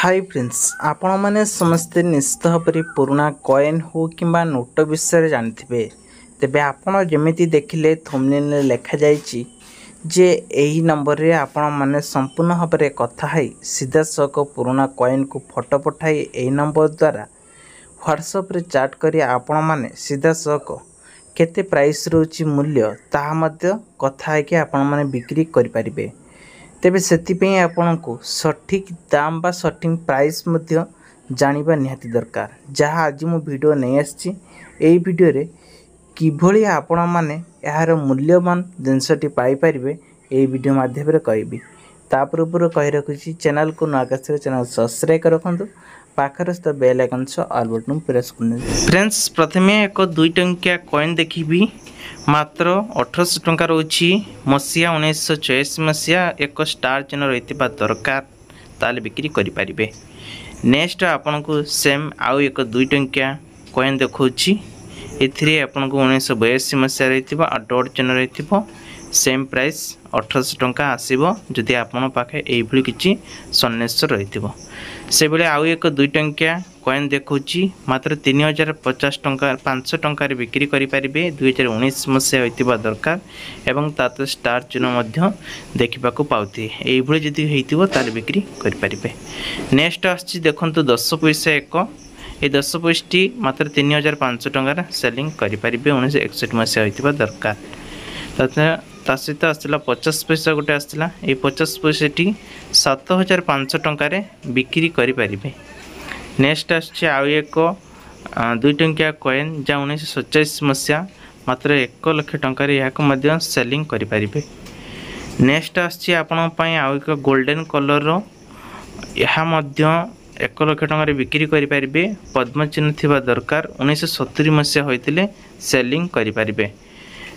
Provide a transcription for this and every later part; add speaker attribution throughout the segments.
Speaker 1: Hi friends आपण माने समस्ते निश्चित भाव पुराना कॉइन हो किंबा नोट विषय जानते तेबे आपण जमिति देखिले थंबनेल लिखा जाइछि जे एही नंबर रे आपण माने संपूर्ण भाव में कथा है सीधा सक पुराना कॉइन को फोटो पठाई एही नंबर द्वारा व्हाट्सएप रे चैट करी आपण माने सीधा सक केते प्राइस रोची मूल्य ताहा मध्य कथा है कि आपण माने बिक्री करि परिबे। तेबे सेतिपई आपनको सठिक दाम बा सठिक प्राइस मध्य जानिबा निहाती दरकार। जहाँ आज मु वीडियो नहीं आछि एई वीडियो रे किभली आपण माने यार मूल्यवान जिनसटी पाई परिबे एई वीडियो माध्यम रे कहबी। तापर ऊपर कहि रखुछि चैनल को नागस्त्र चैनल सब्सक्राइब कर रखंतु पाखर स्थ बेल आइकन से ऑल बटन प्रेस करने। फ्रेंड्स प्रथमे एक 2 टंकिया कॉइन देखिबी मात्र 1800 टंका रोची मसिया 1984 मसिया एक स्टार चिन्ह रही दरकार ताले बिक्री करि परिबे। नेक्स्ट आपन को सेम आउ एक 2 टंकिया कॉइन देखौछि एथिरे आपन को 1982 मसिया रही डॉट चिन्ह रही सेम प्राइस 1800 टंका आसीबो जदि आपन पाखे एई भली किछि सन्नेश्वर रही से बेले आउ एक 2 टंकिया कॉइन देखौछि मात्र 3050 टंका 500 टंका रे बिक्री करि परिबे। 2019 मसिया होइतिबा दरकार एवं तात स्टार चिन्ह मध्य देखिबा को पाउथि एई भली जदि हेइतिबो तार बिक्री करि परिबे। नेक्स्ट आछि देखंतु 10 पैसा एक ए 10 पैसाटी मात्र 3500 टंका सेलिंग करि परिबे 1961 मसिया होइतिबा दरकार। ता सहित आसला 50 पैसा गोटे आसला ए 50 पैसाटी 7500 टंका रे बिक्री करि परिबे। नेक्स्ट आछे आउ एक 2 टंकिया कॉइन जा 1947 मसिया मात्र 1 लाख टंका रे याको मध्य सेलिंग करि परिबे। नेक्स्ट आछे आपन पई आउ एक गोल्डन कलर रो यहा मध्य 1 लाख टंका रे बिक्री करि परिबे। पद्म चिन्ह थिबा दरकार 1970 मसिया होइतिले सेलिंग करि परिबे।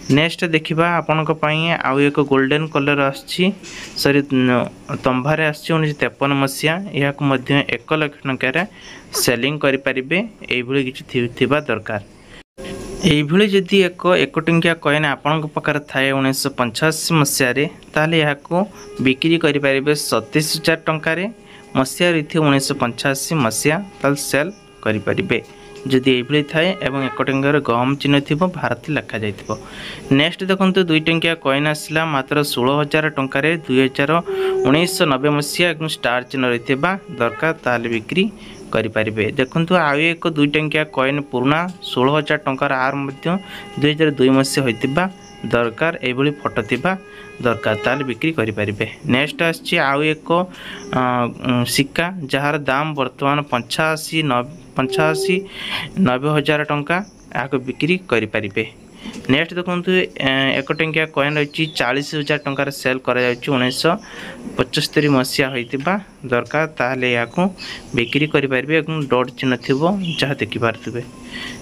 Speaker 1: नेक्स्ट देखिबा आपनक पई आउ एक गोल्डन कलर आछि सॉरी तंभारे आछि 1953 मसिया याको मध्य 1 लाख टंका रे सेलिंग करि परिबे। एई भली किछि थिबा दरकार। एई भली जदि एक टंकिया कॉइन आपनक पकर थाए 1985 मसिया रे ताले याको बिक्री करि परिबे 37000 टंका रे मसिया रिथि 1985 मसिया ताल सेल करि परिबे जदि एभली थाए एवं 1 टंकार गहम चिन्ह थिबो भारती लिखा जाइथिबो। नेक्स्ट देखंतु 2 टंकिया कॉइन आसला मात्र 16000 टंका रे 1990 मसिया एक स्टार चिन्ह रहिथिबा दरकार ताले बिक्री करि परिबे। देखंतु आउ एक 2 टंकिया कॉइन पुराना 16000 टंकार आर मध्य 2002 मसिया होइथिबा दरकार एभली फोटो थिबा दरकार ताले बिक्री करि परिबे। नेक्स्ट आछि आउ एक सिक्का जहार दाम वर्तमान 85-90 हजार टंका याको बिक्री करि परिबे। नेक्स्ट देखंतु 1 टंकिया कॉइन रही 40,000 टंका सेल करा जाउछि 1975 मसिया होइतिबा दरकार ताले याको बिक्री करि परिबे एवं डॉट चिन्ह थिबो जहा देखि पारथिबे।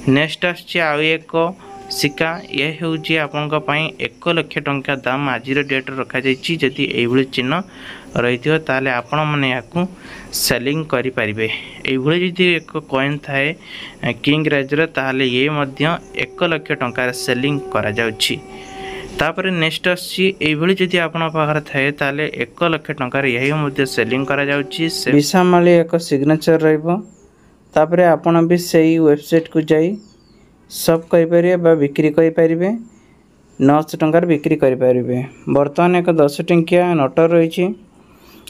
Speaker 1: नेक्स्ट आछि आउ एक सिक्का ये होउछि आपनक पई 1 लाख टंका दाम आजिर डेट रखा जाइछि जदि एई भली चिन्ह रहिथियो ताले आपण माने याकू सेलिंग करि परिबे। एई भली जदि एक कॉइन थाए किंग राजर ताले ये मध्य 1 लाख टंका सेलिंग करा जाउछि। तापर नेक्स्ट आछि एई भली जदि आपण पाखर थाए ताले 1 लाख टंका यही मध्य सेलिंग करा जाउछि। विशामाली एक सिग्नेचर रहइबो तापर आपण भी सेही वेबसाइट को जाई सब करि परिबे बा बिक्री करि परिबे 900 टंका बिक्री करि परिबे। वर्तमान एक 10 टंकिया नोट रही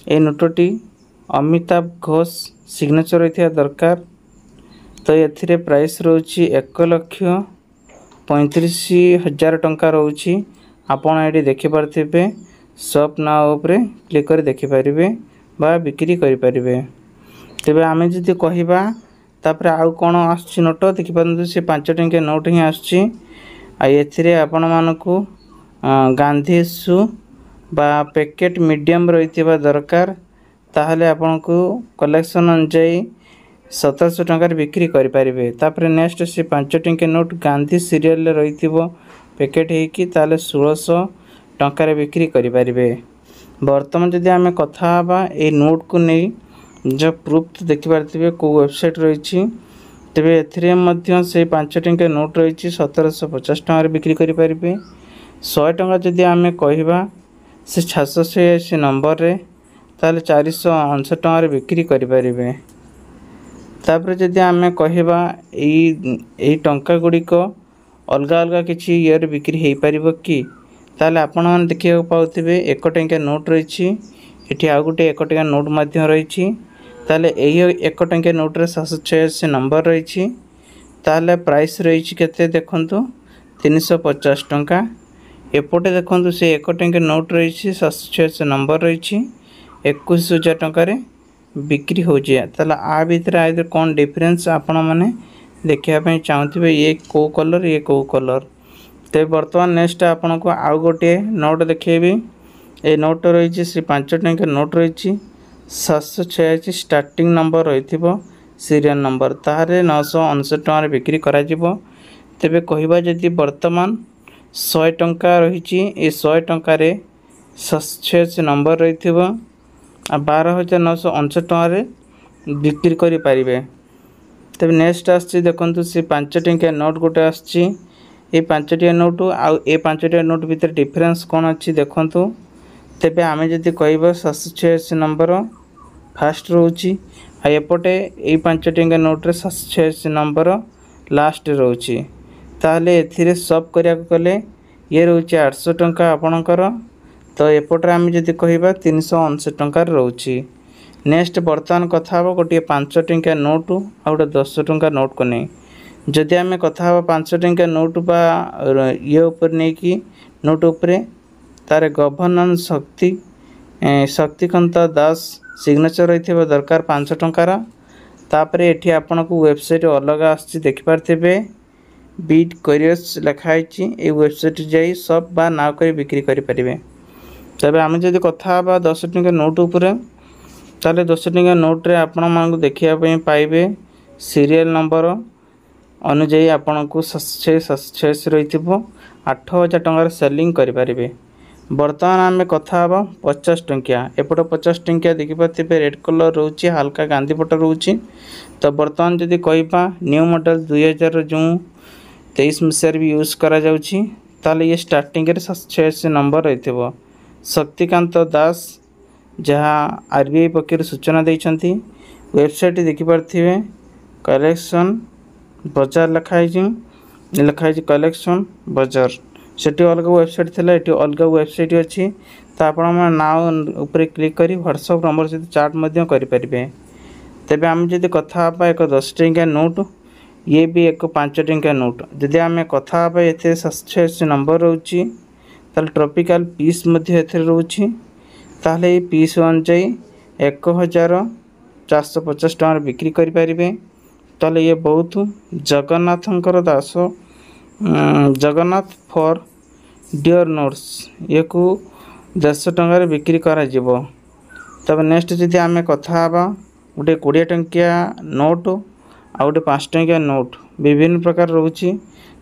Speaker 1: ए नोटटी अमिताभ घोष सिग्नेचर रही दरकार तो एथिरे प्राइस रोची 1,35,000 टंका रोची आपण एडी देखि परथिबे शॉप नाउ ऊपर क्लिक कर देखि परिबे बा बिक्री करि परिबे। तबे आमे जदि कहिबा तापर आउ कोन आछि नोट देखि परंतु से 5 टंकिया नोट ही आछि आ एथिरे आपण मानको गांधी सु बा पैकेट मीडियम रहितिबा दरकार ताहले आपनको कलेक्शन अनुसार 1700 टंका बिक्री करि परिबे। तापर नेक्स्ट से 5 टंकिया नोट गांधी सीरियल रहितिबो पैकेट हे कि ताहले 1600 टंका बिक्री करि परिबे। वर्तमान जदि आमे कथा बा ए नोट को नै जो प्रूफ देखि पारथिबे को वेबसाइट रही तेबे एथिरे मध्य से 5 टंकिया नोट रही 1750 टंका बिक्री करि परिबे। 100 टंका जदि आमे कहिबा से 686 नंबर रे ताले 459 टंका बिक्री करें। तापर जदि आम कहवा यही टंका गुड़िक अलग अलग किसी ईयर बिक्री हो पार कि ताले आपण मैंने देखा पाथे 1 टंकिया नोट रही ये आउ गोटे 1 टंकिया नोट रही ताले यही 1 टंकिया नोट्रे 786 नंबर रही ताले प्राइस रही केते देखंतु 350 टंका। एपटे देखंतु से 1 टंकिया नोट रही 786 नंबर रही 21,000 टंका बिक्री हो ताला आ भितर आदि कौन डिफरेंस आपण मैंने देखापी चाहूे ये कौ कलर ये कौ कलर। तो बर्तमान नेक्स्ट आपन को आउ गोटे नोट देखेबी। ये नोट रही से 5 टंकिया नोट रही 786 स्टार्टिंग नंबर रही सीरियल नंबर तार 959 टंका बिक्री करा तेबे कहवा जदि वर्तमान 100 टंका रही 100 टंकार 786 नंबर रही 12,959 टंका बिक्री करि पारिबे। तब नेक्स्ट आछि देखंतु से 5 टंकिया नोट गोटे आछि ये 5 टंकिया नोट आउ ए 5 टंकिया नोट भीतर डिफरेंस कौन अच्छी देखंतु। तेबे आमे जदि कहबा 786 नंबर फास्ट रोची आ एपटे ये 5 टंकिया नोट रे 786 नंबर लास्ट रोची ताहले एथिरे सब करिया कले ये रोची 800 टंका आपणकर। तो एपटे आम जदि कहबा 359 टंका रोची। नेक्स्ट बर्तमान कथा हम गोटे 5 टंकिया नोट आ गोटे 10 टंका नोट को नहीं जदि आम कथा 5 टंकिया नोट बा ये उपर नहीं कि नोट उपरे तार गवर्नन्स शक्तिकांत दास सिग्नेचर रही दरकार 5 टंकार। तापर एठी आपन को वेबसाइट अलग आछि देखि पारथिबे बीट करियर्स लिखाई ये वेबसाइट जाई सब बा नाव कर बिक्री करि परिबे। तबे आम जदि कथा 10 टंकिया नोट उपरे ताले 10 टंकिया नोट रे आपण मानक देखिया पई पाइबे सीरियल नंबर अनुଯାयी आपण को 786 रही 8,000 टंकार सेलिंग करि पारिबे। बर्तमान आम कथा 50 टंकिया एपट 50 टंकिया देखिपारे रेड कलर रोचे हल्का गांधी पट रोचे। तो बर्तमान जदि कहबा न्यू मॉडल 2000 जो 23 मसीह भी यूज करा जाउची ताले ये स्टार्टिंग रे 786 नंबर रही शक्तिकांत दास जहाँ आरबीआई पक्षर सूचना देइछंती। वेबसाइट देखिपारे कलेक्शन बजार लिखाई कलेक्शन बजार सेठी अलग वेबसाइट थिला एठी अलग वेबसाइट अछि। तो आपण नाउ ऊपर क्लिक करी व्हाट्सएप नंबर सहित चार्ट मध्य करि परिबे। तेबे आम जदि कथा एक 10 टंकिया नोट ये भी एक 5 टंकिया नोट जदि आम कथा एथे 786 नंबर रोची ताल ट्रॉपिकल पीस मध्य एथे रोची ताहले ये पीस अनुଯାयी 1,450 टंका बिक्री करि परिबे। ताले ये बहुत जगन्नाथंकर दास जगन्नाथ फॉर डियर नोट्स ये को 100 टंका बिक्री करा जिवो। तब नेक्स्ट जदि आम कथा गोटे 20 टंकिया नोट आ गोटे 5 टंकिया नोट विभिन्न प्रकार रोची।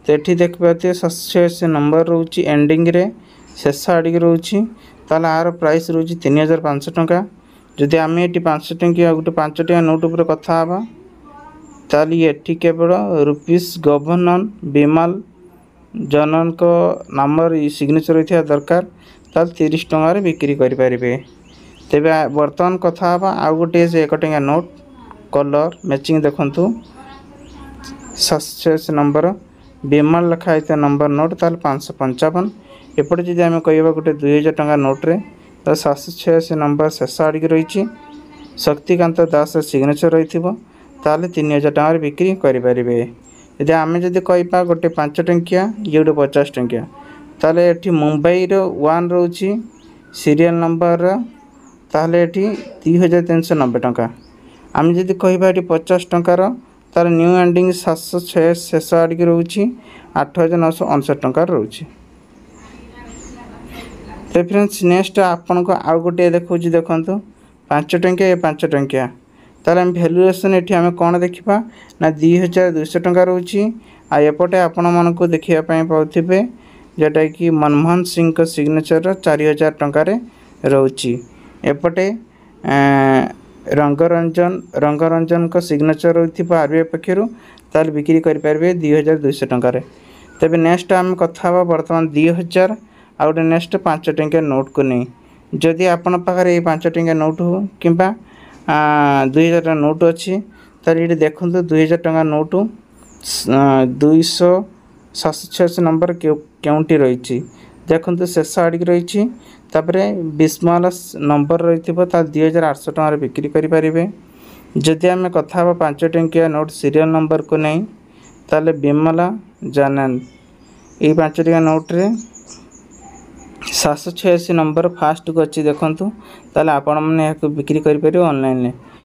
Speaker 1: तो ये देखिए 786 नंबर रोची एंडिंग रे शेष आड़िक रोची ताला आर प्राइस रोची 3,500 टंका। जदि आम ये 5 टंकिया गोटे 5 टंकिया नोट उपर कथा ताली ये केवल रुपीस गवर्नन विमल जनन को नंबर सिग्नेचर रही दरकार ताल 30 टंका बिक्री करें। तेबे वर्तमान कथा आउ गोटे 1 टंकिया नोट कलर मैचिंग देखंतु 786 नंबर विमल लिखाई नंबर नोट ताल 555। एपटे जदि आम कहबा गोटे 2,000 टंका नोट रे तो 786 नंबर शेष आड़िक रही शक्तिकांत दास सिग्नेचर रही ताले 3,000 टंका बिक्री करें। यदि आम जदि कहबा गोटे 5 टंकिया ये गोटे 50 टंकिया ताले एठी मुंबई रो 1 रोची सीरियल नंबर ताले एठी 3,390 टंका। आम जदि कहबा एठी 50 टंकार तार न्यू एंडिंग 706 शेष आड़िक रोची 8,959 टंका रोची। तो फ्रेंड्स नेक्स्ट आपन को आउ गोटे देखौची देखंतु 5 टंकिया ये 5 टंकिया तार भैल्युएसन ये आम कौन देखा ना 2,200 टंका रोची। आ एपटे आपण मानक देखा पाथे जोटा कि मनमोहन सिंह का सिग्नेचर 4,000 टंका रोची। एपटे रंगरंजन का सिग्नेचर रही आरबीआई पक्षर ताल बिक्री करें 2,200 टंका। तेबे नेक्स्ट आम कथा वर्तमान 2,000 आ गोटे नेक्स्ट 5 टंकिया नोट को नहीं जदि आपण पाखे ये 5 टंका नोट हो कि 2000 टका नोट अच्छी तार ये देखो 2000 टका नोट 287 नंबर क्योंटी रही देखो शेष आड़क रही बिस्मल नंबर रही 2800 टकर बिक्री करें। जदि आम कथा 5 टंकिया नोट सीरियल नंबर को नहीं ताले बिमला जानन ये 5 टंका नोट्रे 786 नंबर फास्ट को अच्छी देखूँ ताले आपण मैंने बिक्री करें ऑनलाइन।